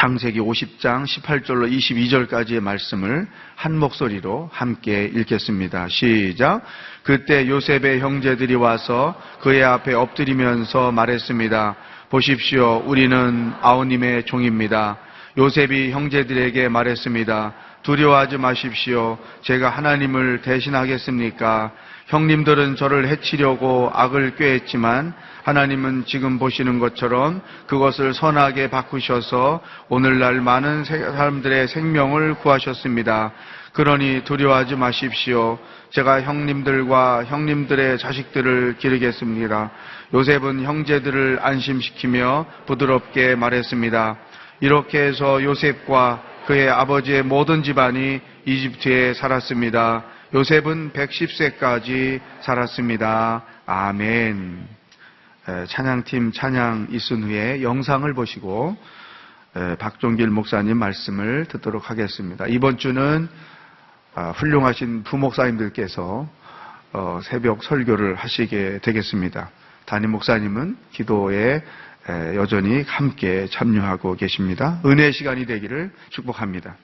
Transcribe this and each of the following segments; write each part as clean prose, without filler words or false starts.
창세기 50장 18절로 22절까지의 말씀을 한 목소리로 함께 읽겠습니다. 시작. 그때 요셉의 형제들이 와서 그의 앞에 엎드리면서 말했습니다. 보십시오, 우리는 아우님의 종입니다. 요셉이 형제들에게 말했습니다. 두려워하지 마십시오. 제가 하나님을 대신하겠습니까? 형님들은 저를 해치려고 악을 꾀했지만 하나님은 지금 보시는 것처럼 그것을 선하게 바꾸셔서 오늘날 많은 사람들의 생명을 구하셨습니다. 그러니 두려워하지 마십시오. 제가 형님들과 형님들의 자식들을 기르겠습니다. 요셉은 형제들을 안심시키며 부드럽게 말했습니다. 이렇게 해서 요셉과 그의 아버지의 모든 집안이 이집트에 살았습니다. 요셉은 110세까지 살았습니다. 아멘. 찬양팀 찬양 있은 후에 영상을 보시고 박종길 목사님 말씀을 듣도록 하겠습니다. 이번 주는 훌륭하신 부목사님들께서 새벽 설교를 하시게 되겠습니다. 담임 목사님은 기도에 여전히 함께 참여하고 계십니다. 은혜의 시간이 되기를 축복합니다.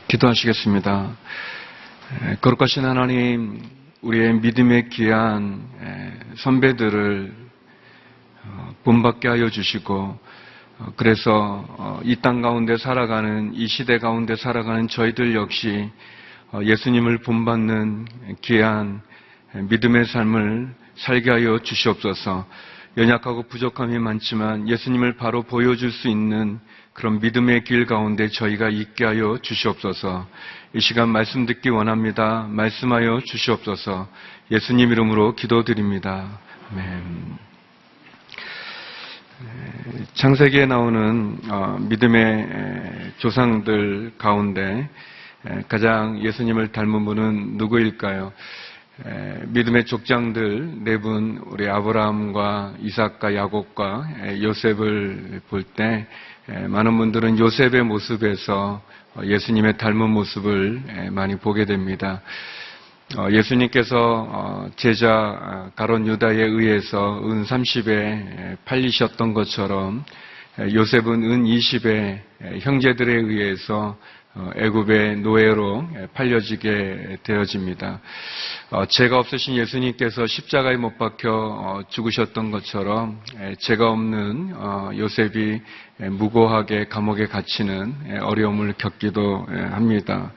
기도하시겠습니다. 거룩하신 하나님, 우리의 믿음의 귀한 선배들을 본받게 하여 주시고, 그래서 이 땅 가운데 살아가는, 이 시대 가운데 살아가는 저희들 역시 예수님을 본받는 귀한 믿음의 삶을 살게 하여 주시옵소서. 연약하고 부족함이 많지만 예수님을 바로 보여줄 수 있는 그런 믿음의 길 가운데 저희가 있게 하여 주시옵소서. 이 시간 말씀 듣기 원합니다. 말씀하여 주시옵소서. 예수님 이름으로 기도드립니다. 아멘. 창세기에 나오는 믿음의 조상들 가운데 가장 예수님을 닮은 분은 누구일까요? 믿음의 족장들 네 분, 우리 아브라함과 이삭과 야곱과 요셉을 볼 때 많은 분들은 요셉의 모습에서 예수님의 닮은 모습을 많이 보게 됩니다. 예수님께서 제자 가룟 유다에 의해서 은 30에 팔리셨던 것처럼 요셉은 은 20에 형제들에 의해서 애굽의 노예로 팔려지게 되어집니다. 죄가 없으신 예수님께서 십자가에 못 박혀 죽으셨던 것처럼 죄가 없는 요셉이 무고하게 감옥에 갇히는 어려움을 겪기도 합니다.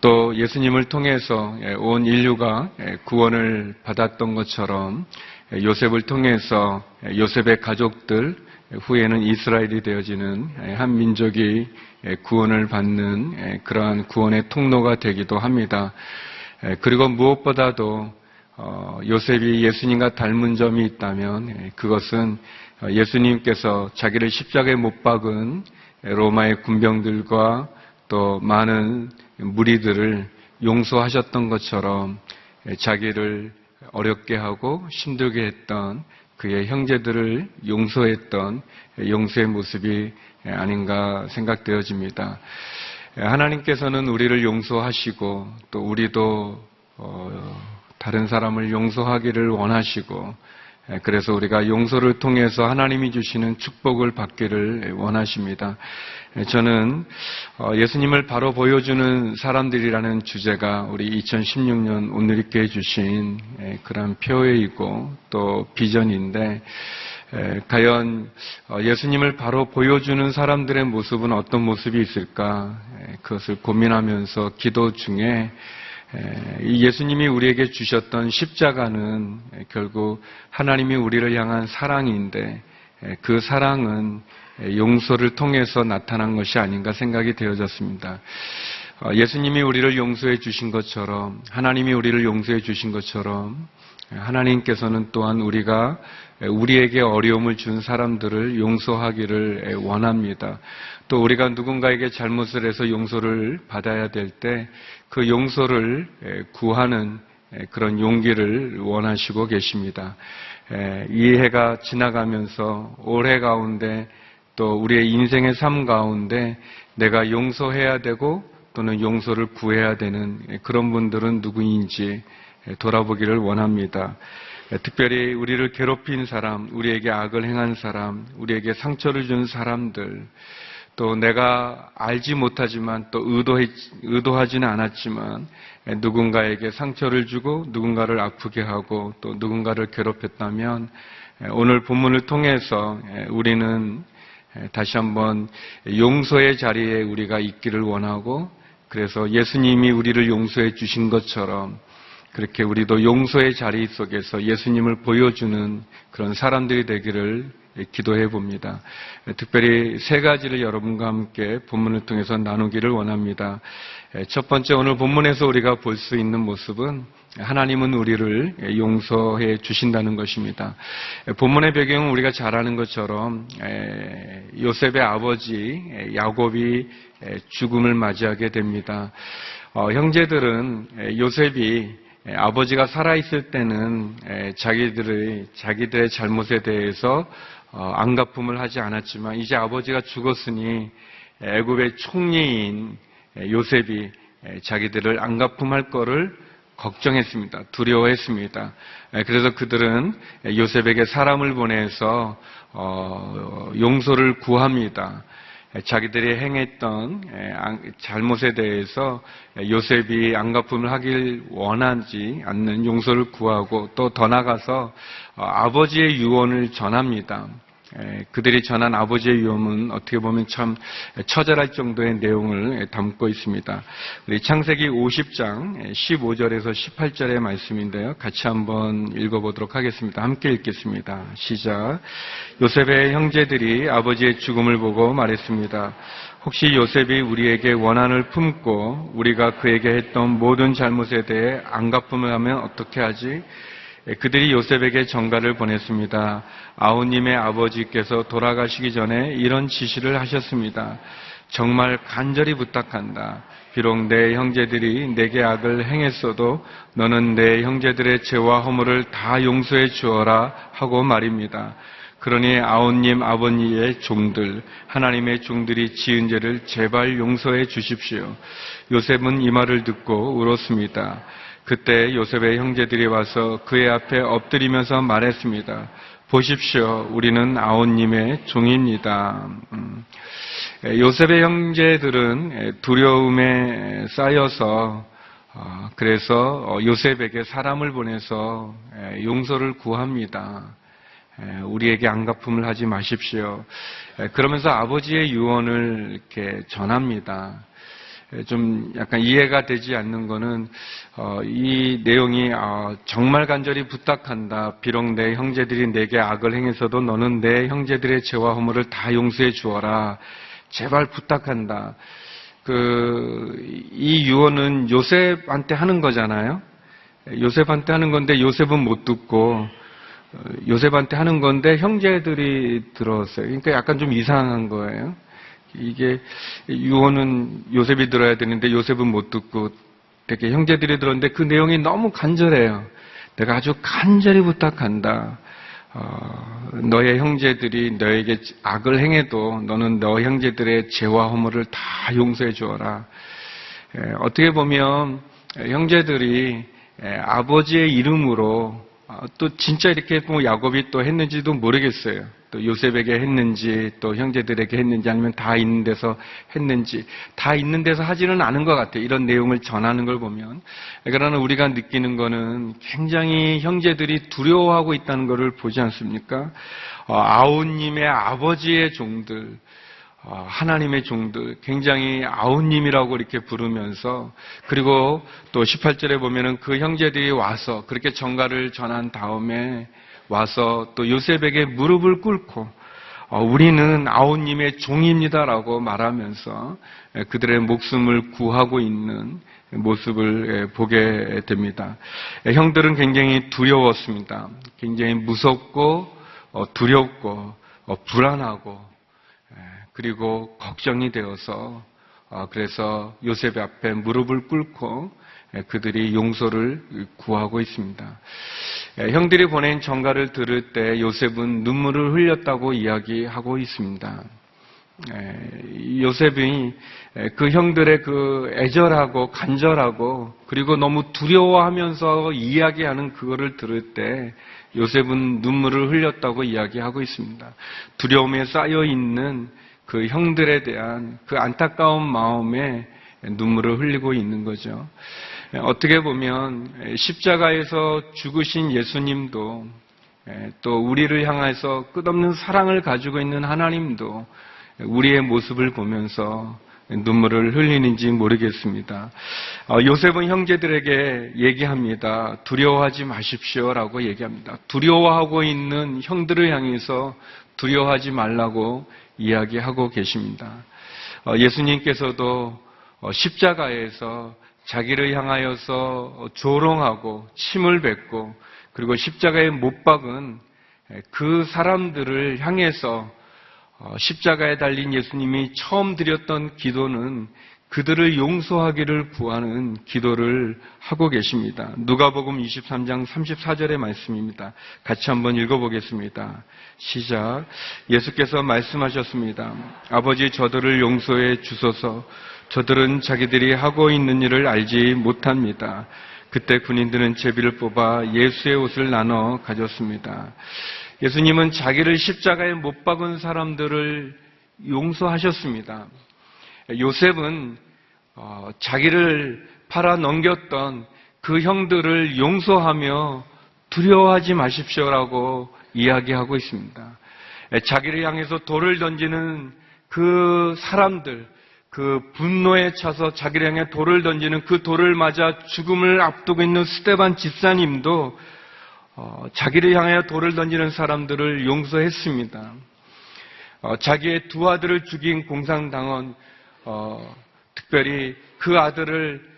또 예수님을 통해서 온 인류가 구원을 받았던 것처럼 요셉을 통해서 요셉의 가족들, 후에는 이스라엘이 되어지는 한 민족이 구원을 받는 그러한 구원의 통로가 되기도 합니다. 그리고 무엇보다도 요셉이 예수님과 닮은 점이 있다면 그것은 예수님께서 자기를 십자가에 못 박은 로마의 군병들과 또 많은 무리들을 용서하셨던 것처럼 자기를 어렵게 하고 힘들게 했던 그의 형제들을 용서했던 용서의 모습이 아닌가 생각되어집니다. 하나님께서는 우리를 용서하시고 또 우리도 다른 사람을 용서하기를 원하시고, 그래서 우리가 용서를 통해서 하나님이 주시는 축복을 받기를 원하십니다. 저는 예수님을 바로 보여주는 사람들이라는 주제가 우리 2016년 온누리교회에 주신 그런 표회이고 또 비전인데, 과연 예수님을 바로 보여주는 사람들의 모습은 어떤 모습이 있을까, 그것을 고민하면서 기도 중에 이 예수님이 우리에게 주셨던 십자가는 결국 하나님이 우리를 향한 사랑인데, 그 사랑은 용서를 통해서 나타난 것이 아닌가 생각이 되어졌습니다. 예수님이 우리를 용서해 주신 것처럼, 하나님이 우리를 용서해 주신 것처럼 하나님께서는 또한 우리가 우리에게 어려움을 준 사람들을 용서하기를 원합니다. 또 우리가 누군가에게 잘못을 해서 용서를 받아야 될 때 그 용서를 구하는 그런 용기를 원하시고 계십니다. 이 해가 지나가면서 올해 가운데 또 우리의 인생의 삶 가운데 내가 용서해야 되고 또는 용서를 구해야 되는 그런 분들은 누구인지 돌아보기를 원합니다. 특별히 우리를 괴롭힌 사람, 우리에게 악을 행한 사람, 우리에게 상처를 준 사람들, 또 내가 알지 못하지만 또 의도하지는 않았지만 누군가에게 상처를 주고 누군가를 아프게 하고 또 누군가를 괴롭혔다면 오늘 본문을 통해서 우리는 다시 한번 용서의 자리에 우리가 있기를 원하고, 그래서 예수님이 우리를 용서해 주신 것처럼 그렇게 우리도 용서의 자리 속에서 예수님을 보여주는 그런 사람들이 되기를 기도해 봅니다. 특별히 세 가지를 여러분과 함께 본문을 통해서 나누기를 원합니다. 첫 번째, 오늘 본문에서 우리가 볼 수 있는 모습은 하나님은 우리를 용서해 주신다는 것입니다. 본문의 배경은 우리가 잘 아는 것처럼 요셉의 아버지 야곱이 죽음을 맞이하게 됩니다. 형제들은 요셉이 아버지가 살아있을 때는 자기들의 잘못에 대해서 안갚음을 하지 않았지만 이제 아버지가 죽었으니 애굽의 총리인 요셉이 자기들을 안갚음할 거를 걱정했습니다. 두려워했습니다. 그래서 그들은 요셉에게 사람을 보내서 용서를 구합니다. 자기들이 행했던 잘못에 대해서 요셉이 안갚음을 하길 원하지 않는 용서를 구하고 또 더 나아가서 아버지의 유언을 전합니다. 그들이 전한 아버지의 유언은 어떻게 보면 참 처절할 정도의 내용을 담고 있습니다. 우리 창세기 50장 15절에서 18절의 말씀인데요. 같이 한번 읽어보도록 하겠습니다. 함께 읽겠습니다. 시작. 요셉의 형제들이 아버지의 죽음을 보고 말했습니다. 혹시 요셉이 우리에게 원한을 품고 우리가 그에게 했던 모든 잘못에 대해 안갚음을 하면 어떻게 하지? 그들이 요셉에게 전가를 보냈습니다. 아우님의 아버지께서 돌아가시기 전에 이런 지시를 하셨습니다. 정말 간절히 부탁한다. 비록 내 형제들이 내게 악을 행했어도 너는 내 형제들의 죄와 허물을 다 용서해 주어라 하고 말입니다. 그러니 아우님 아버지의 종들, 하나님의 종들이 지은 죄를 제발 용서해 주십시오. 요셉은 이 말을 듣고 울었습니다. 그때 요셉의 형제들이 와서 그의 앞에 엎드리면서 말했습니다. 보십시오. 우리는 아우님의 종입니다. 요셉의 형제들은 두려움에 쌓여서 그래서 요셉에게 사람을 보내서 용서를 구합니다. 우리에게 안갚음을 하지 마십시오. 그러면서 아버지의 유언을 이렇게 전합니다. 좀 약간 이해가 되지 않는 거는 이 내용이 정말 간절히 부탁한다. 비록 내 형제들이 내게 악을 행해서도 너는 내 형제들의 죄와 허물을 다 용서해 주어라. 제발 부탁한다. 이 유언은 요셉한테 하는 거잖아요. 요셉한테 하는 건데 요셉은 못 듣고 요셉한테 하는 건데 형제들이 들었어요. 그러니까 약간 좀 이상한 거예요. 이게 유언은 요셉이 들어야 되는데 요셉은 못 듣고 되게 형제들이 들었는데 그 내용이 너무 간절해요. 내가 아주 간절히 부탁한다. 너의 형제들이 너에게 악을 행해도 너는 너 형제들의 죄와 허물을 다 용서해 주어라. 어떻게 보면 형제들이 아버지의 이름으로 또 진짜 이렇게 뭐 야곱이 또 했는지도 모르겠어요. 또 요셉에게 했는지 또 형제들에게 했는지 아니면 다 있는 데서 했는지 다 있는 데서 하지는 않은 것 같아요. 이런 내용을 전하는 걸 보면. 그러나 우리가 느끼는 거는 굉장히 형제들이 두려워하고 있다는 것을 보지 않습니까? 아우님의 아버지의 종들, 하나님의 종들, 굉장히 아우님이라고 이렇게 부르면서 그리고 또 18절에 보면은 그 형제들이 와서 그렇게 전가를 전한 다음에 와서 또 요셉에게 무릎을 꿇고 우리는 아우님의 종입니다라고 말하면서 그들의 목숨을 구하고 있는 모습을 보게 됩니다. 형들은 굉장히 두려웠습니다. 굉장히 무섭고 두렵고 불안하고 그리고 걱정이 되어서 그래서 요셉 앞에 무릎을 꿇고 그들이 용서를 구하고 있습니다. 형들이 보낸 전가를 들을 때 요셉은 눈물을 흘렸다고 이야기하고 있습니다. 요셉이 그 형들의 그 애절하고 간절하고 그리고 너무 두려워하면서 이야기하는 그거를 들을 때 요셉은 눈물을 흘렸다고 이야기하고 있습니다. 두려움에 쌓여 있는 그 형들에 대한 그 안타까운 마음에 눈물을 흘리고 있는 거죠. 어떻게 보면 십자가에서 죽으신 예수님도 또 우리를 향해서 끝없는 사랑을 가지고 있는 하나님도 우리의 모습을 보면서 눈물을 흘리는지 모르겠습니다. 요셉은 형제들에게 얘기합니다. 두려워하지 마십시오라고 얘기합니다. 두려워하고 있는 형들을 향해서 두려워하지 말라고 이야기하고 계십니다. 예수님께서도 십자가에서 자기를 향하여서 조롱하고 침을 뱉고 그리고 십자가에 못 박은 그 사람들을 향해서 십자가에 달린 예수님이 처음 드렸던 기도는 그들을 용서하기를 구하는 기도를 하고 계십니다. 누가복음 23장 34절의 말씀입니다. 같이 한번 읽어보겠습니다. 시작. 예수께서 말씀하셨습니다. 아버지 저들을 용서해 주소서. 저들은 자기들이 하고 있는 일을 알지 못합니다. 그때 군인들은 제비를 뽑아 예수의 옷을 나눠 가졌습니다. 예수님은 자기를 십자가에 못 박은 사람들을 용서하셨습니다. 요셉은 자기를 팔아 넘겼던 그 형들을 용서하며 두려워하지 마십시오라고 이야기하고 있습니다. 자기를 향해서 돌을 던지는 그 사람들, 그 분노에 차서 자기를 향해 돌을 던지는 그 돌을 맞아 죽음을 앞두고 있는 스데반 집사님도 자기를 향해 돌을 던지는 사람들을 용서했습니다. 자기의 두 아들을 죽인 공산당원, 특별히 그 아들을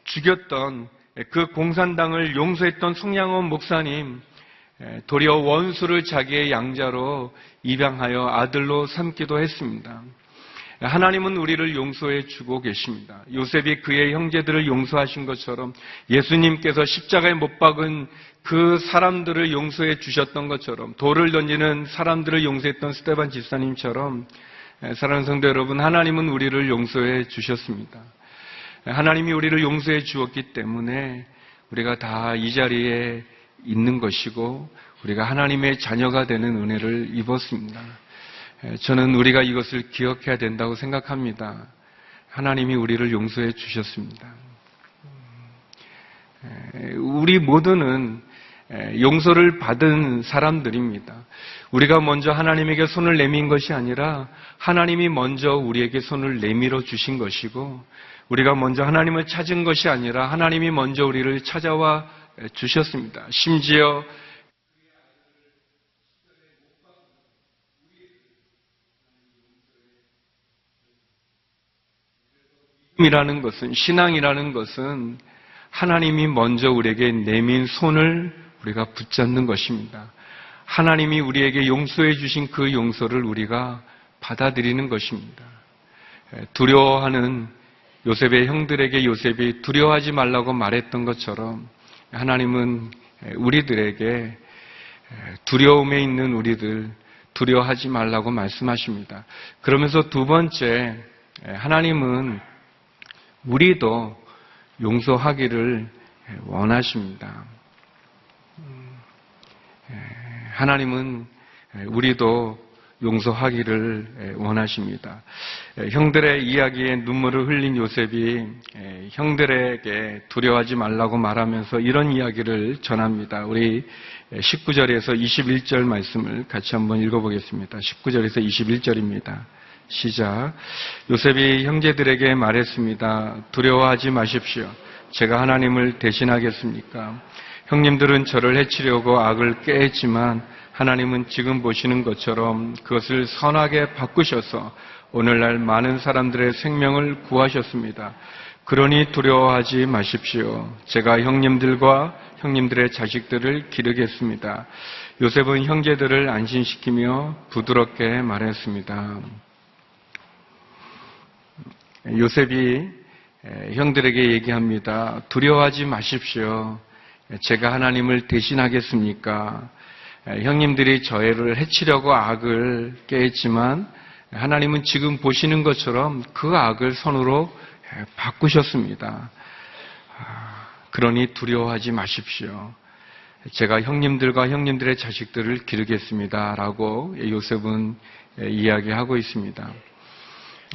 죽였던 그 공산당을 용서했던 송양원 목사님, 도리어 원수를 자기의 양자로 입양하여 아들로 삼기도 했습니다. 하나님은 우리를 용서해 주고 계십니다. 요셉이 그의 형제들을 용서하신 것처럼 예수님께서 십자가에 못 박은 그 사람들을 용서해 주셨던 것처럼 돌을 던지는 사람들을 용서했던 스데반 집사님처럼 사랑하는 성도 여러분, 하나님은 우리를 용서해 주셨습니다. 하나님이 우리를 용서해 주었기 때문에 우리가 다 이 자리에 있는 것이고 우리가 하나님의 자녀가 되는 은혜를 입었습니다. 저는 우리가 이것을 기억해야 된다고 생각합니다. 하나님이 우리를 용서해 주셨습니다. 우리 모두는 용서를 받은 사람들입니다. 우리가 먼저 하나님에게 손을 내민 것이 아니라 하나님이 먼저 우리에게 손을 내밀어 주신 것이고, 우리가 먼저 하나님을 찾은 것이 아니라 하나님이 먼저 우리를 찾아와 주셨습니다. 심지어 믿음이라는 것은, 신앙이라는 것은 하나님이 먼저 우리에게 내민 손을 우리가 붙잡는 것입니다. 하나님이 우리에게 용서해 주신 그 용서를 우리가 받아들이는 것입니다. 두려워하는 요셉의 형들에게 요셉이 두려워하지 말라고 말했던 것처럼 하나님은 우리들에게 두려움에 있는 우리들 두려워하지 말라고 말씀하십니다. 그러면서 두 번째, 하나님은 우리도 용서하기를 원하십니다. 하나님은 우리도 용서하기를 원하십니다. 형들의 이야기에 눈물을 흘린 요셉이 형들에게 두려워하지 말라고 말하면서 이런 이야기를 전합니다. 우리 19절에서 21절 말씀을 같이 한번 읽어보겠습니다. 19절에서 21절입니다. 시작. 요셉이 형제들에게 말했습니다. 두려워하지 마십시오. 제가 하나님을 대신하겠습니까? 형님들은 저를 해치려고 악을 꾀했지만 하나님은 지금 보시는 것처럼 그것을 선하게 바꾸셔서 오늘날 많은 사람들의 생명을 구하셨습니다. 그러니 두려워하지 마십시오. 제가 형님들과 형님들의 자식들을 기르겠습니다. 요셉은 형제들을 안심시키며 부드럽게 말했습니다. 요셉이 형들에게 얘기합니다. 두려워하지 마십시오. 제가 하나님을 대신하겠습니까? 형님들이 저희를 해치려고 악을 꾀했지만 하나님은 지금 보시는 것처럼 그 악을 선으로 바꾸셨습니다. 그러니 두려워하지 마십시오. 제가 형님들과 형님들의 자식들을 기르겠습니다. 라고 요셉은 이야기하고 있습니다.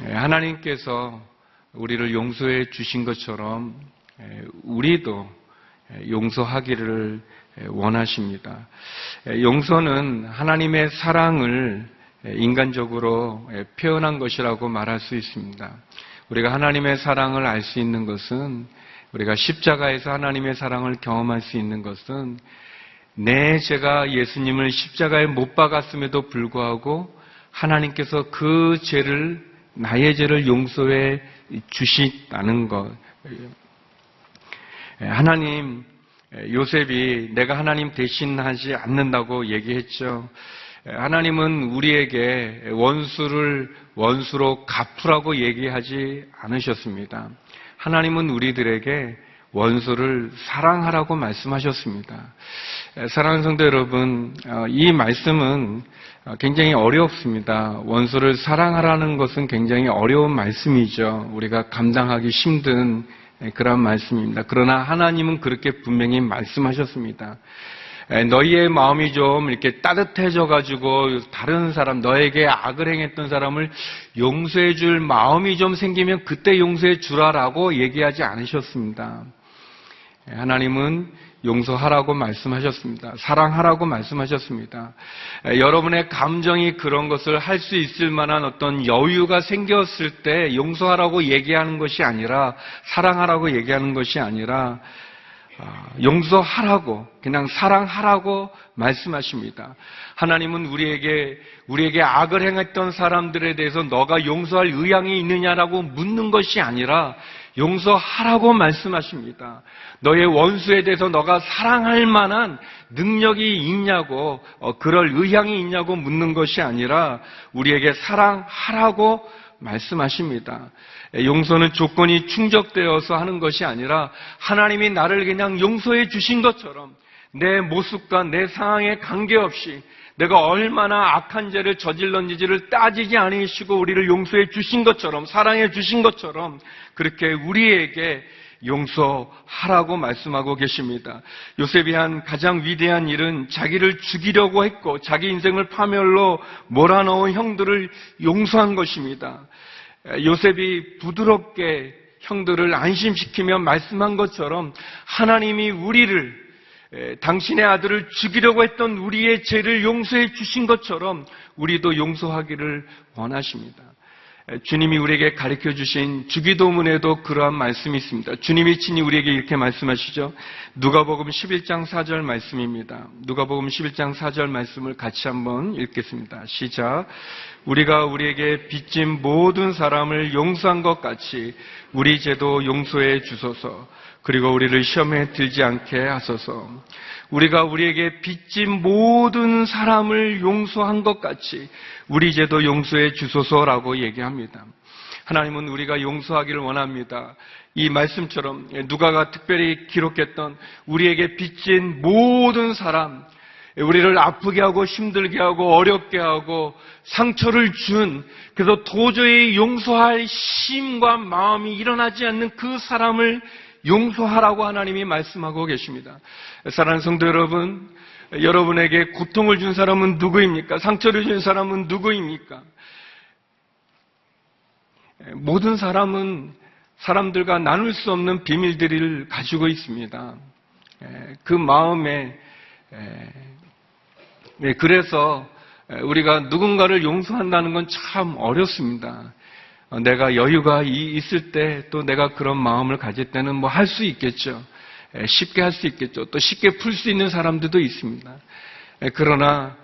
하나님께서 우리를 용서해 주신 것처럼 우리도 용서하기를 원하십니다. 용서는 하나님의 사랑을 인간적으로 표현한 것이라고 말할 수 있습니다. 우리가 하나님의 사랑을 알 수 있는 것은, 우리가 십자가에서 하나님의 사랑을 경험할 수 있는 것은 내 죄가 예수님을 십자가에 못 박았음에도 불구하고 하나님께서 그 죄를, 나의 죄를 용서해 주시다는 것. 하나님, 요셉이 내가 하나님 대신하지 않는다고 얘기했죠. 하나님은 우리에게 원수를 원수로 갚으라고 얘기하지 않으셨습니다. 하나님은 우리들에게 원수를 사랑하라고 말씀하셨습니다. 사랑하는 성도 여러분, 이 말씀은 굉장히 어렵습니다. 원수를 사랑하라는 것은 굉장히 어려운 말씀이죠. 우리가 감당하기 힘든 그런 말씀입니다. 그러나 하나님은 그렇게 분명히 말씀하셨습니다. 너희의 마음이 좀 이렇게 따뜻해져가지고 다른 사람, 너에게 악을 행했던 사람을 용서해 줄 마음이 좀 생기면 그때 용서해 주라라고 얘기하지 않으셨습니다. 하나님은 용서하라고 말씀하셨습니다. 사랑하라고 말씀하셨습니다. 여러분의 감정이 그런 것을 할 수 있을 만한 어떤 여유가 생겼을 때 용서하라고 얘기하는 것이 아니라, 사랑하라고 얘기하는 것이 아니라 용서하라고, 그냥 사랑하라고 말씀하십니다. 하나님은 우리에게 악을 행했던 사람들에 대해서 너가 용서할 의향이 있느냐라고 묻는 것이 아니라 용서하라고 말씀하십니다. 너의 원수에 대해서 너가 사랑할 만한 능력이 있냐고, 그럴 의향이 있냐고 묻는 것이 아니라 우리에게 사랑하라고 말씀하십니다. 용서는 조건이 충족되어서 하는 것이 아니라 하나님이 나를 그냥 용서해 주신 것처럼 내 모습과 내 상황에 관계없이 내가 얼마나 악한 죄를 저질렀는지를 따지지 않으시고 우리를 용서해 주신 것처럼, 사랑해 주신 것처럼 그렇게 우리에게 용서하라고 말씀하고 계십니다. 요셉이 한 가장 위대한 일은 자기를 죽이려고 했고 자기 인생을 파멸로 몰아넣은 형들을 용서한 것입니다. 요셉이 부드럽게 형들을 안심시키며 말씀한 것처럼 하나님이 우리를, 당신의 아들을 죽이려고 했던 우리의 죄를 용서해 주신 것처럼 우리도 용서하기를 원하십니다. 주님이 우리에게 가르쳐 주신 주기도문에도 그러한 말씀이 있습니다. 주님이 친히 우리에게 이렇게 말씀하시죠. 누가복음 11장 4절 말씀입니다. 누가복음 11장 4절 말씀을 같이 한번 읽겠습니다. 시작. 우리가 우리에게 빚진 모든 사람을 용서한 것 같이 우리 죄도 용서해 주소서. 그리고 우리를 시험에 들지 않게 하소서. 우리가 우리에게 빚진 모든 사람을 용서한 것 같이 우리 죄도 용서해 주소서라고 얘기합니다. 하나님은 우리가 용서하기를 원합니다. 이 말씀처럼 누가가 특별히 기록했던 우리에게 빚진 모든 사람, 우리를 아프게 하고 힘들게 하고 어렵게 하고 상처를 준, 그래서 도저히 용서할 힘과 마음이 일어나지 않는 그 사람을 용서하라고 하나님이 말씀하고 계십니다. 사랑하는 성도 여러분, 여러분에게 고통을 준 사람은 누구입니까? 상처를 준 사람은 누구입니까? 모든 사람은 사람들과 나눌 수 없는 비밀들을 가지고 있습니다. 그 마음에, 그래서 우리가 누군가를 용서한다는 건 참 어렵습니다. 내가 여유가 있을 때 또 내가 그런 마음을 가질 때는 뭐 할 수 있겠죠. 쉽게 할 수 있겠죠. 또 쉽게 풀 수 있는 사람들도 있습니다. 그러나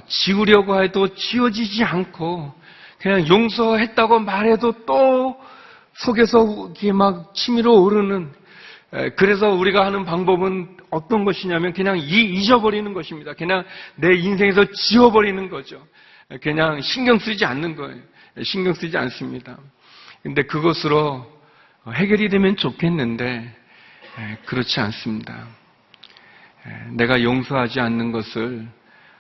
지우려고 해도 지워지지 않고 그냥 용서했다고 말해도 또 속에서 이게 막 치밀어 오르는, 그래서 우리가 하는 방법은 어떤 것이냐면 그냥 잊어버리는 것입니다. 그냥 내 인생에서 지워버리는 거죠. 그냥 신경 쓰지 않는 거예요. 신경 쓰지 않습니다. 근데 그것으로 해결이 되면 좋겠는데 그렇지 않습니다. 내가 용서하지 않는 것을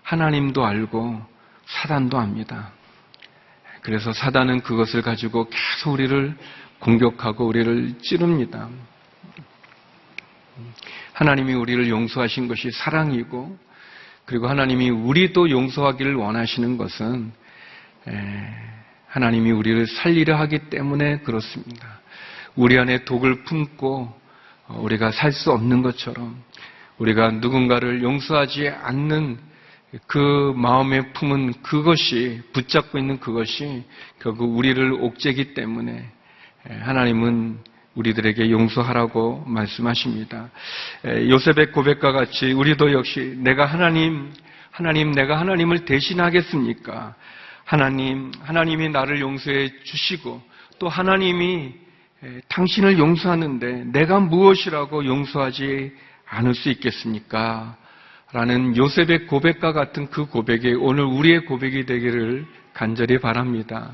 하나님도 알고 사단도 압니다. 그래서 사단은 그것을 가지고 계속 우리를 공격하고 우리를 찌릅니다. 하나님이 우리를 용서하신 것이 사랑이고, 그리고 하나님이 우리도 용서하기를 원하시는 것은 하나님이 우리를 살리려 하기 때문에 그렇습니다. 우리 안에 독을 품고 우리가 살 수 없는 것처럼 우리가 누군가를 용서하지 않는 그 마음에 품은 그것이, 붙잡고 있는 그것이 결국 우리를 옥죄기 때문에 하나님은 우리들에게 용서하라고 말씀하십니다. 요셉의 고백과 같이 우리도 역시 내가 내가 하나님을 대신하겠습니까? 하나님이 나를 용서해 주시고 또 하나님이 당신을 용서하는데 내가 무엇이라고 용서하지 않을 수 있겠습니까? 라는 요셉의 고백과 같은 그 고백이 오늘 우리의 고백이 되기를 간절히 바랍니다.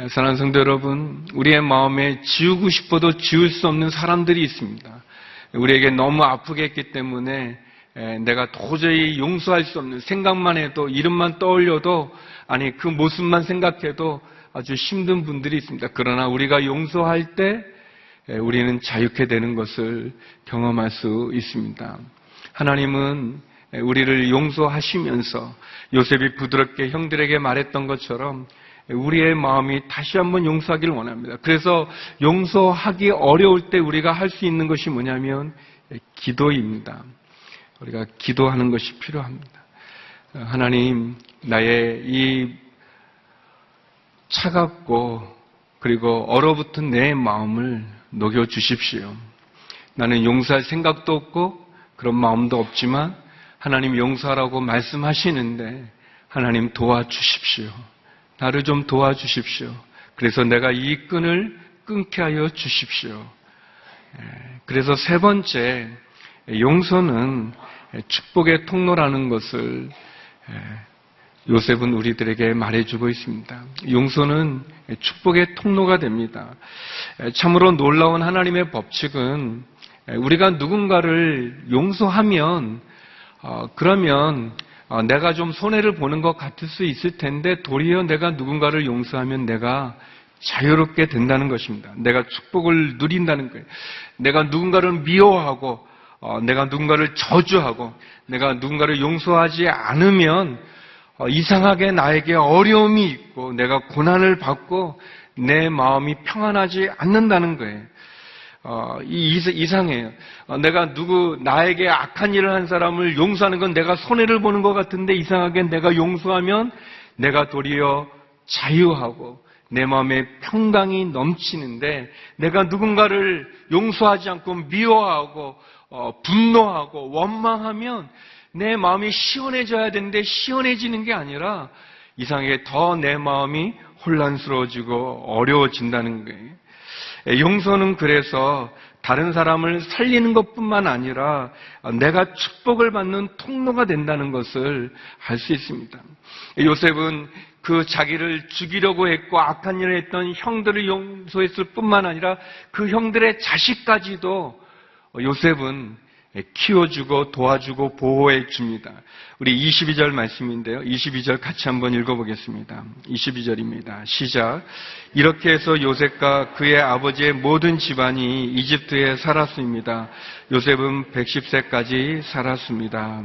사랑하는 성도 여러분, 우리의 마음에 지우고 싶어도 지울 수 없는 사람들이 있습니다. 우리에게 너무 아프게 했기 때문에 내가 도저히 용서할 수 없는, 생각만 해도, 이름만 떠올려도, 아니 그 모습만 생각해도 아주 힘든 분들이 있습니다. 그러나 우리가 용서할 때 우리는 자유케 되는 것을 경험할 수 있습니다. 하나님은 우리를 용서하시면서 요셉이 부드럽게 형들에게 말했던 것처럼 우리의 마음이 다시 한번 용서하기를 원합니다. 그래서 용서하기 어려울 때 우리가 할 수 있는 것이 뭐냐면 기도입니다. 우리가 기도하는 것이 필요합니다. 하나님, 나의 이 차갑고 그리고 얼어붙은 내 마음을 녹여 주십시오. 나는 용서할 생각도 없고 그런 마음도 없지만 하나님 용서하라고 말씀하시는데 하나님 도와주십시오. 나를 좀 도와주십시오. 그래서 내가 이 끈을 끊게 하여 주십시오. 그래서 세 번째, 용서는 축복의 통로라는 것을 요셉은 우리들에게 말해주고 있습니다. 용서는 축복의 통로가 됩니다. 참으로 놀라운 하나님의 법칙은 우리가 누군가를 용서하면 그러면 내가 좀 손해를 보는 것 같을 수 있을 텐데 도리어 내가 누군가를 용서하면 내가 자유롭게 된다는 것입니다. 내가 축복을 누린다는 거예요. 내가 누군가를 미워하고 내가 누군가를 저주하고 내가 누군가를 용서하지 않으면 이상하게 나에게 어려움이 있고 내가 고난을 받고 내 마음이 평안하지 않는다는 거예요. 이상해요. 내가 나에게 악한 일을 한 사람을 용서하는 건 내가 손해를 보는 것 같은데 이상하게 내가 용서하면 내가 도리어 자유하고 내 마음에 평강이 넘치는데 내가 누군가를 용서하지 않고 미워하고 분노하고 원망하면 내 마음이 시원해져야 되는데 시원해지는 게 아니라 이상하게 더 내 마음이 혼란스러워지고 어려워진다는 거예요. 용서는 그래서 다른 사람을 살리는 것뿐만 아니라 내가 축복을 받는 통로가 된다는 것을 알 수 있습니다. 요셉은 그 자기를 죽이려고 했고 악한 일을 했던 형들을 용서했을 뿐만 아니라 그 형들의 자식까지도 요셉은 키워주고 도와주고 보호해 줍니다. 우리 22절 말씀인데요. 22절 같이 한번 읽어보겠습니다. 22절입니다. 시작. 이렇게 해서 요셉과 그의 아버지의 모든 집안이 이집트에 살았습니다. 요셉은 110세까지 살았습니다.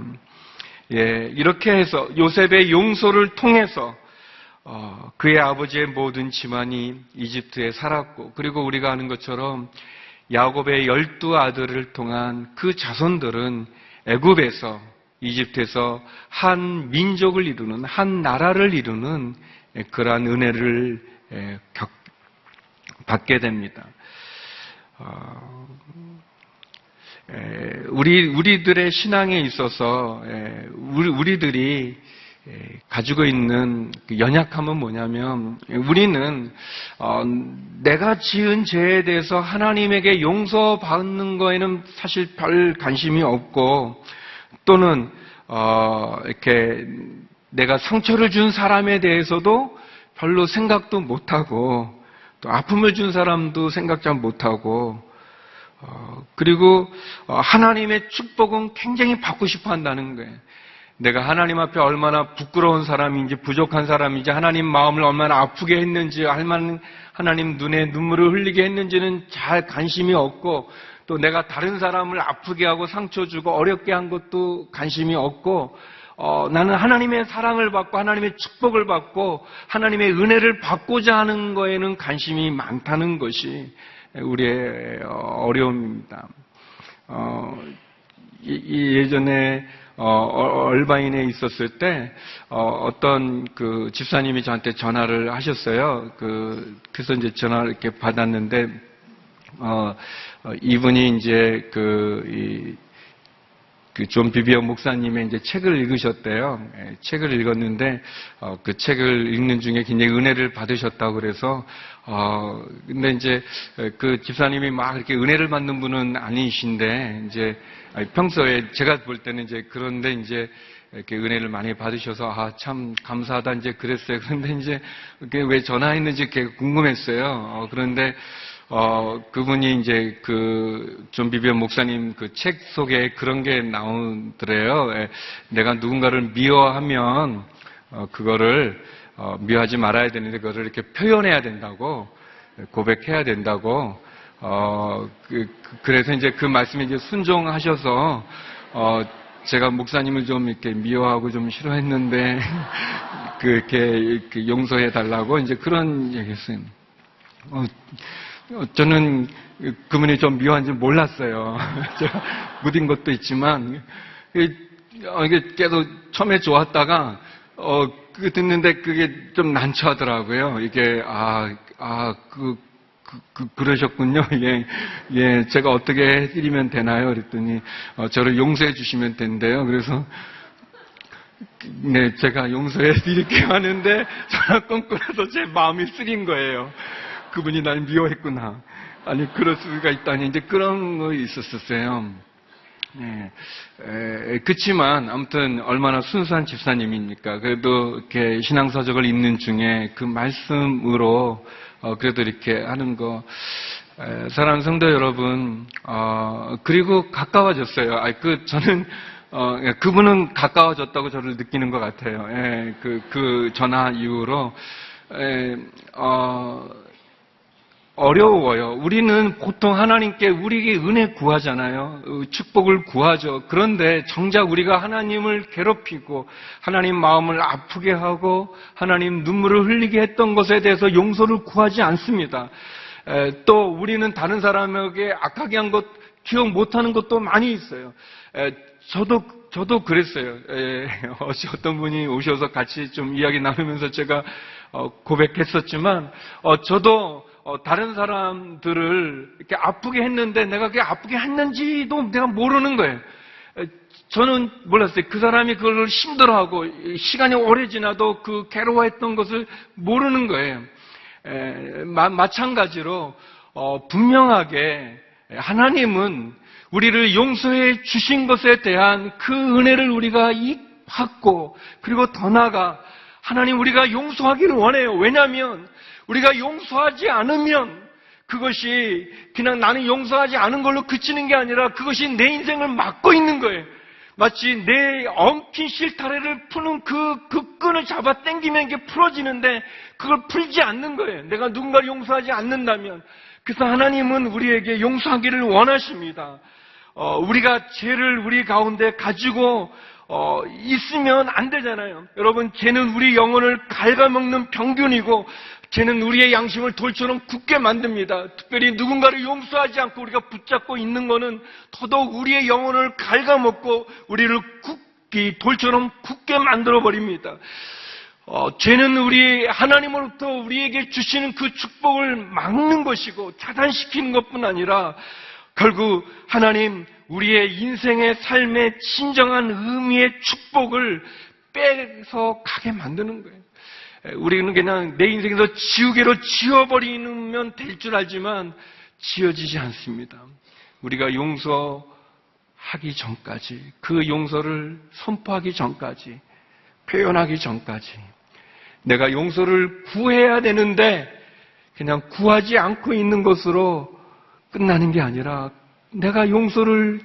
이렇게 해서 요셉의 용서를 통해서 그의 아버지의 모든 집안이 이집트에 살았고 그리고 우리가 아는 것처럼 야곱의 12아들을 통한 그 자손들은 애굽에서 이집트에서 한 민족을 이루는 한 나라를 이루는 그러한 은혜를 받게 됩니다. 우리들의 신앙에 있어서 우리들이 가지고 있는 연약함은 뭐냐면 우리는 내가 지은 죄에 대해서 하나님에게 용서받는 거에는 사실 별 관심이 없고 또는 이렇게 내가 상처를 준 사람에 대해서도 별로 생각도 못하고 또 아픔을 준 사람도 생각 잘 못하고 그리고 하나님의 축복은 굉장히 받고 싶어 한다는 거예요. 내가 하나님 앞에 얼마나 부끄러운 사람인지 부족한 사람인지 하나님 마음을 얼마나 아프게 했는지 하나님 눈에 눈물을 흘리게 했는지는 잘 관심이 없고 또 내가 다른 사람을 아프게 하고 상처 주고 어렵게 한 것도 관심이 없고 나는 하나님의 사랑을 받고 하나님의 축복을 받고 하나님의 은혜를 받고자 하는 거에는 관심이 많다는 것이 우리의 어려움입니다. 예전에 얼바인에 있었을 때 어떤 그 집사님이 저한테 전화를 하셨어요. 그래서 이제 전화를 이렇게 받았는데 이분이 이제 그 존 비비어 목사님의 이제 책을 읽으셨대요. 책을 읽었는데 그 책을 읽는 중에 굉장히 은혜를 받으셨다고 그래서 근데 이제 그 집사님이 막 이렇게 은혜를 받는 분은 아니신데 이제 평소에 제가 볼 때는 이제 그런데 이제 이렇게 은혜를 많이 받으셔서 참 감사하다 이제 그랬어요. 그런데 이제 왜 전화했는지 이렇게 궁금했어요. 그런데 그분이 이제 존 비비언 목사님 그 책 속에 그런 게 나오더래요. 내가 누군가를 미워하면 그거를 미워하지 말아야 되는데 그거를 이렇게 표현해야 된다고 고백해야 된다고 그래서 이제 그 말씀에 이제 순종하셔서 제가 목사님을 좀 이렇게 미워하고 좀 싫어했는데, 그렇게 용서해 달라고 이제 그런 얘기했어요. 저는 그분이 좀 미워한지 몰랐어요. 제가 무딘 것도 있지만, 이게 계속 처음에 좋았다가, 듣는데 그게 좀 난처하더라고요. 이게, 그러셨군요. 예, 제가 어떻게 해드리면 되나요? 그랬더니, 저를 용서해 주시면 된대요. 그래서, 네, 제가 용서해 드릴게요 하는데, 저는 꼼꼼해서 제 마음이 쓰린 거예요. 그분이 날 미워했구나. 아니, 그럴 수가 있다니. 이제 그런 거 있었었어요. 네. 그치만, 아무튼, 얼마나 순수한 집사님입니까? 그래도, 이렇게 신앙서적을 읽는 중에 그 말씀으로, 그래도 이렇게 하는 거, 사랑하는 성도 여러분, 그리고 가까워졌어요. 저는, 그분은 가까워졌다고 저를 느끼는 것 같아요. 그 전화 이후로, 어려워요. 우리는 보통 하나님께 우리에게 은혜 구하잖아요. 축복을 구하죠. 그런데 정작 우리가 하나님을 괴롭히고 하나님 마음을 아프게 하고 하나님 눈물을 흘리게 했던 것에 대해서 용서를 구하지 않습니다. 또 우리는 다른 사람에게 악하게 한 것 기억 못하는 것도 많이 있어요. 저도 그랬어요. 어떤 분이 오셔서 같이 좀 이야기 나누면서 제가 고백했었지만 저도 다른 사람들을 이렇게 아프게 했는데 내가 그게 아프게 했는지도 내가 모르는 거예요. 저는 몰랐어요. 그 사람이 그걸 힘들어하고 시간이 오래 지나도 그 괴로워했던 것을 모르는 거예요. 마찬가지로 분명하게 하나님은 우리를 용서해 주신 것에 대한 그 은혜를 우리가 받고 그리고 더 나아가 하나님 우리가 용서하기를 원해요. 왜냐하면 우리가 용서하지 않으면 그것이 그냥 나는 용서하지 않은 걸로 그치는 게 아니라 그것이 내 인생을 막고 있는 거예요. 마치 내 엉킨 실타래를 푸는 그 끈을 잡아 당기면 이게 풀어지는데 그걸 풀지 않는 거예요. 내가 누군가를 용서하지 않는다면. 그래서 하나님은 우리에게 용서하기를 원하십니다. 우리가 죄를 우리 가운데 가지고 있으면 안 되잖아요. 여러분, 죄는 우리 영혼을 갉아먹는 병균이고 죄는 우리의 양심을 돌처럼 굳게 만듭니다. 특별히 누군가를 용서하지 않고 우리가 붙잡고 있는 것은 더더욱 우리의 영혼을 갉아먹고 우리를 돌처럼 굳게 만들어버립니다. 죄는 우리 하나님으로부터 우리에게 주시는 그 축복을 막는 것이고 차단시키는 것뿐 아니라 결국 하나님 우리의 인생의 삶의 진정한 의미의 축복을 빼서 가게 만드는 거예요. 우리는 그냥 내 인생에서 지우개로 지워버리면 될 줄 알지만 지워지지 않습니다. 우리가 용서하기 전까지, 그 용서를 선포하기 전까지, 표현하기 전까지 내가 용서를 구해야 되는데 그냥 구하지 않고 있는 것으로 끝나는 게 아니라 내가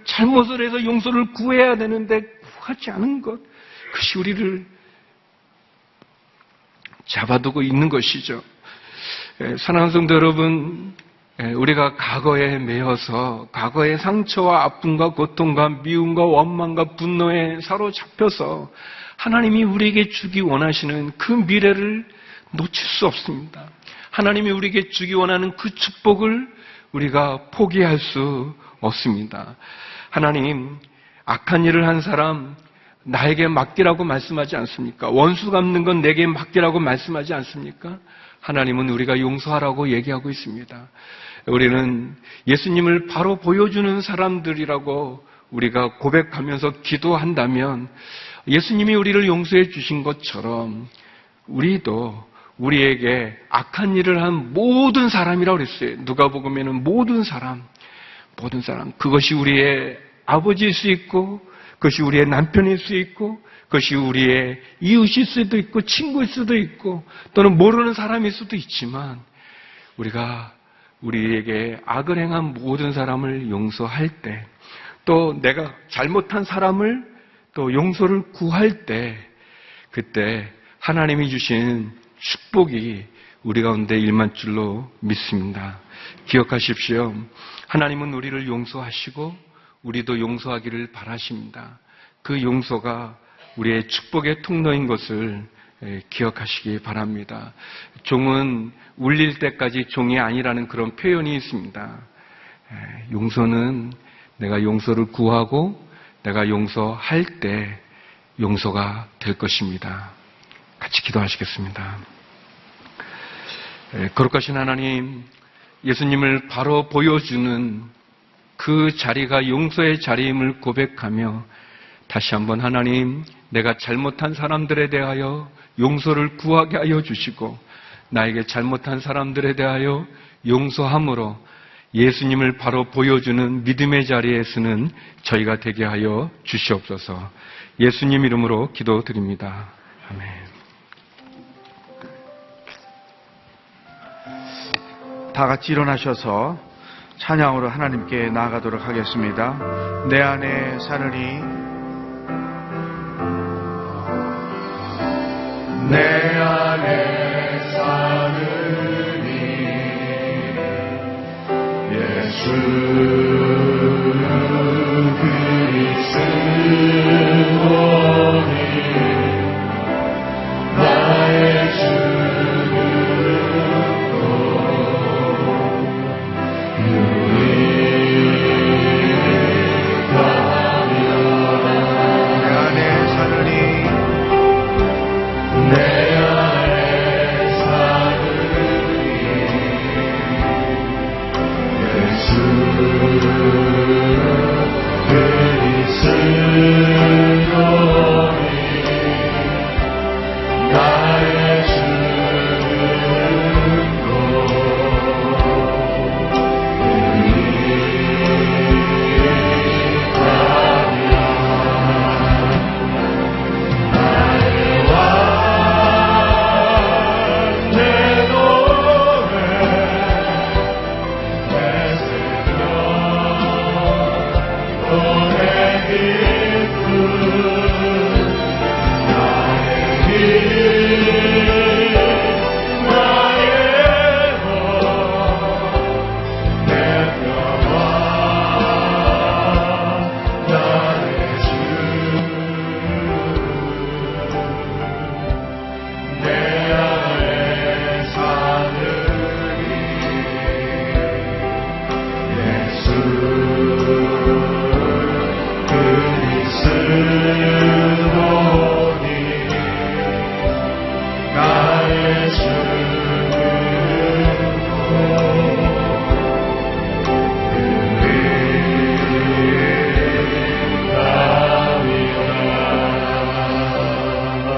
잘못을 해서 용서를 구해야 되는데 구하지 않은 것, 그것이 우리를 잡아두고 있는 것이죠. 사랑하는 성도 여러분, 우리가 과거에 매여서 과거의 상처와 아픔과 고통과 미움과 원망과 분노에 사로잡혀서 하나님이 우리에게 주기 원하시는 그 미래를 놓칠 수 없습니다. 하나님이 우리에게 주기 원하는 그 축복을 우리가 포기할 수 없습니다. 하나님, 악한 일을 한 사람 나에게 맡기라고 말씀하지 않습니까? 원수 갚는 건 내게 맡기라고 말씀하지 않습니까? 하나님은 우리가 용서하라고 얘기하고 있습니다. 우리는 예수님을 바로 보여주는 사람들이라고 우리가 고백하면서 기도한다면 예수님이 우리를 용서해 주신 것처럼 우리도 우리에게 악한 일을 한 모든 사람이라고 그랬어요. 누가복음에는 모든 사람. 그것이 우리의 아버지일 수 있고 그것이 우리의 남편일 수 있고 그것이 우리의 이웃일 수도 있고 친구일 수도 있고 또는 모르는 사람일 수도 있지만 우리가 우리에게 악을 행한 모든 사람을 용서할 때 또 내가 잘못한 사람을 또 용서를 구할 때 그때 하나님이 주신 축복이 우리 가운데 임할 줄로 믿습니다. 기억하십시오. 하나님은 우리를 용서하시고 우리도 용서하기를 바라십니다. 그 용서가 우리의 축복의 통로인 것을 기억하시기 바랍니다. 종은 울릴 때까지 종이 아니라는 그런 표현이 있습니다. 용서는 내가 용서를 구하고 내가 용서할 때 용서가 될 것입니다. 같이 기도하시겠습니다. 거룩하신 하나님, 예수님을 바로 보여주는 그 자리가 용서의 자리임을 고백하며 다시 한번 하나님, 내가 잘못한 사람들에 대하여 용서를 구하게 하여 주시고 나에게 잘못한 사람들에 대하여 용서함으로 예수님을 바로 보여주는 믿음의 자리에 서는 저희가 되게 하여 주시옵소서. 예수님 이름으로 기도드립니다. 아멘. 다 같이 일어나셔서 찬양으로 하나님께 나아가도록 하겠습니다. 내 안에 사느니 내 안에 사느니 예수 그리스도니 나의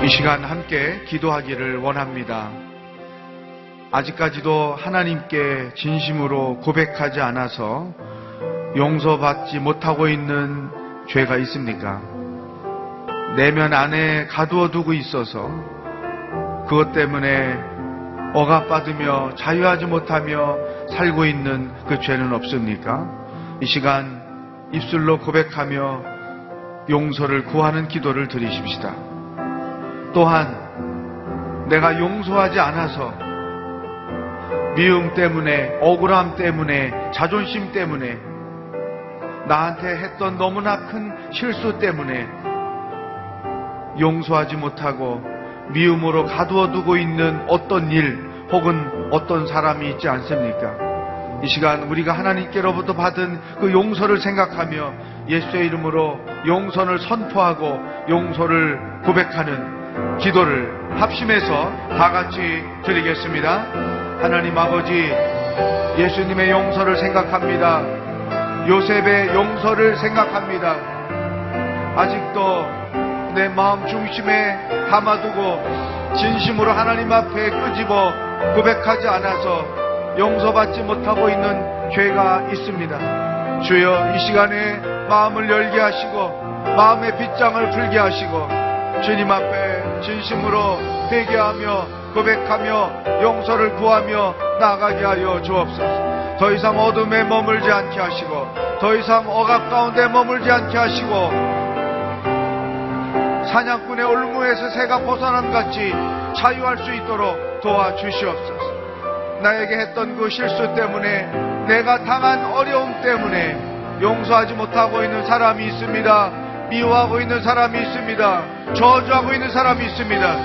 이 시간 함께 기도하기를 원합니다. 아직까지도 하나님께 진심으로 고백하지 않아서 용서받지 못하고 있는 죄가 있습니까? 내면 안에 가두어 두고 있어서 그것 때문에 억압받으며 자유하지 못하며 살고 있는 그 죄는 없습니까? 이 시간 입술로 고백하며 용서를 구하는 기도를 드리십시다. 또한 내가 용서하지 않아서 미움 때문에, 억울함 때문에, 자존심 때문에, 나한테 했던 너무나 큰 실수 때문에 용서하지 못하고 미움으로 가두어 두고 있는 어떤 일 혹은 어떤 사람이 있지 않습니까? 이 시간 우리가 하나님께로부터 받은 그 용서를 생각하며 예수의 이름으로 용서를 선포하고 용서를 고백하는 기도를 합심해서 다 같이 드리겠습니다. 하나님 아버지, 예수님의 용서를 생각합니다. 요셉의 용서를 생각합니다. 아직도 내 마음 중심에 담아두고 진심으로 하나님 앞에 끄집어 고백하지 않아서 용서받지 못하고 있는 죄가 있습니다. 주여, 이 시간에 마음을 열게 하시고 마음의 빗장을 풀게 하시고 주님 앞에 진심으로 회개하며 고백하며 용서를 구하며 나아가게 하여 주옵소서. 더 이상 어둠에 머물지 않게 하시고 더 이상 억압 가운데 머물지 않게 하시고 사냥꾼의 올무에서 새가 벗어난 같이 자유할 수 있도록 도와주시옵소서. 나에게 했던 그 실수 때문에, 내가 당한 어려움 때문에 용서하지 못하고 있는 사람이 있습니다. 미워하고 있는 사람이 있습니다. 저주하고 있는 사람이 있습니다.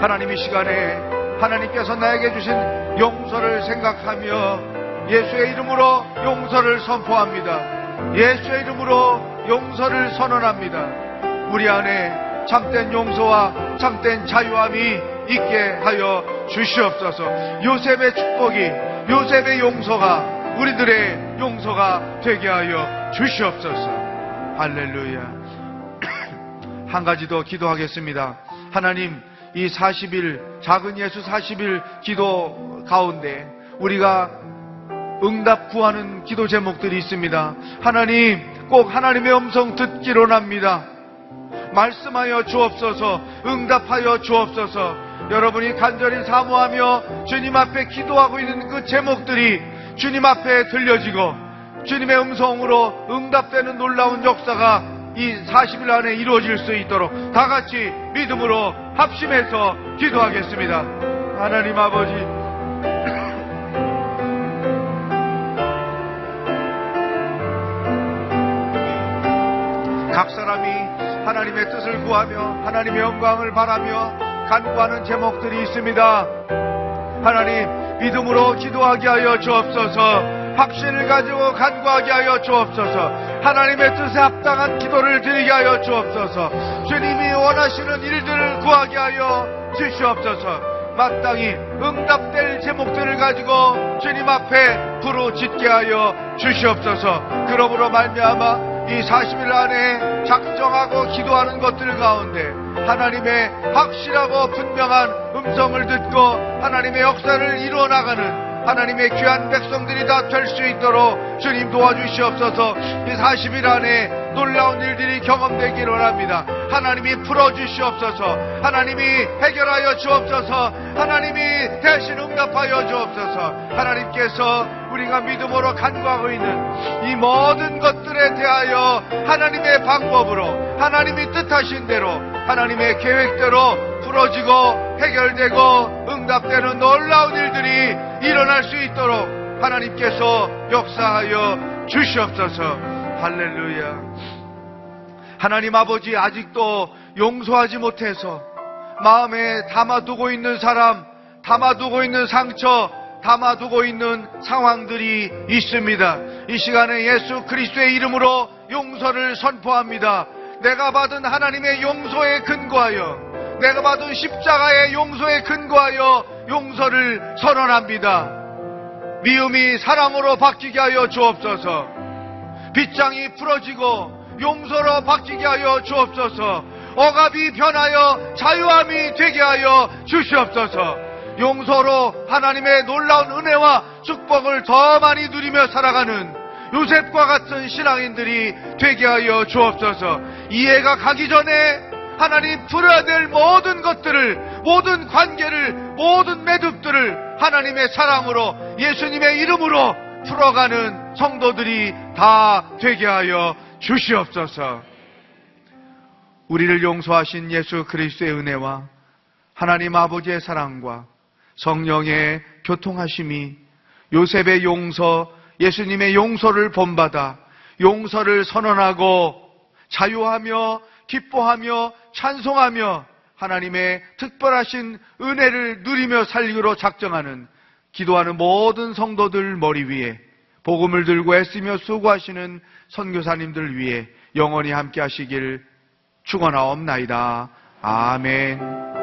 하나님 이 시간에 하나님께서 나에게 주신 용서를 생각하며 예수의 이름으로 용서를 선포합니다. 예수의 이름으로 용서를 선언합니다. 우리 안에 참된 용서와 참된 자유함이 있게 하여 주시옵소서. 요셉의 축복이, 요셉의 용서가 우리들의 용서가 되게 하여 주시옵소서. 할렐루야. 한 가지 더 기도하겠습니다. 하나님, 이 40일, 작은 예수 40일 기도 가운데 우리가 응답 구하는 기도 제목들이 있습니다. 하나님, 꼭 하나님의 음성 듣기로 납니다. 말씀하여 주옵소서. 응답하여 주옵소서. 여러분이 간절히 사모하며 주님 앞에 기도하고 있는 그 제목들이 주님 앞에 들려지고 주님의 음성으로 응답되는 놀라운 역사가 이 40일 안에 이루어질 수 있도록 다 같이 믿음으로 합심해서 기도하겠습니다. 하나님 아버지, 각 사람이 하나님의 뜻을 구하며 하나님의 영광을 바라며 간구하는 제목들이 있습니다. 하나님, 믿음으로 기도하게 하여 주옵소서. 확신을 가지고 간구하게 하여 주옵소서. 하나님의 뜻에 합당한 기도를 드리게 하여 주옵소서. 주님이 원하시는 일들을 구하게 하여 주시옵소서. 마땅히 응답될 제목들을 가지고 주님 앞에 부르짖게 하여 주시옵소서. 그러므로 말미암아 이 40일 안에 작정하고 기도하는 것들 가운데 하나님의 확실하고 분명한 음성을 듣고 하나님의 역사를 이루어 나가는 하나님의 귀한 백성들이 다 될 수 있도록 주님 도와주시옵소서. 이 40일 안에 놀라운 일들이 경험되기를 원합니다. 하나님이 풀어주시옵소서. 하나님이 해결하여 주옵소서. 하나님이 대신 응답하여 주옵소서. 하나님께서 우리가 믿음으로 간구하고 있는 이 모든 것들에 대하여 하나님의 방법으로 하나님이 뜻하신 대로 하나님의 계획대로 풀어지고 해결되고 응답되는 놀라운 일들이 일어날 수 있도록 하나님께서 역사하여 주시옵소서. 할렐루야. 하나님 아버지, 아직도 용서하지 못해서 마음에 담아두고 있는 사람, 담아두고 있는 상처, 담아두고 있는 상황들이 있습니다. 이 시간에 예수 그리스도의 이름으로 용서를 선포합니다. 내가 받은 하나님의 용서에 근거하여, 내가 받은 십자가의 용서에 근거하여 용서를 선언합니다. 미움이 사랑으로 바뀌게 하여 주옵소서. 빗장이 풀어지고 용서로 바뀌게 하여 주옵소서. 억압이 변하여 자유함이 되게 하여 주시옵소서. 용서로 하나님의 놀라운 은혜와 축복을 더 많이 누리며 살아가는 요셉과 같은 신앙인들이 되게 하여 주옵소서. 이해가 가기 전에 하나님 풀어야 될 모든 것들을, 모든 관계를, 모든 매듭들을 하나님의 사랑으로, 예수님의 이름으로 풀어가는 성도들이 다 되게 하여 주시옵소서. 우리를 용서하신 예수 그리스도의 은혜와 하나님 아버지의 사랑과 성령의 교통하심이 요셉의 용서, 예수님의 용서를 본받아 용서를 선언하고 자유하며 기뻐하며 찬송하며 하나님의 특별하신 은혜를 누리며 살기로 작정하는 기도하는 모든 성도들 머리 위에 복음을 들고 애쓰며 수고하시는 선교사님들 위해 영원히 함께 하시길 축원하옵나이다. 아멘.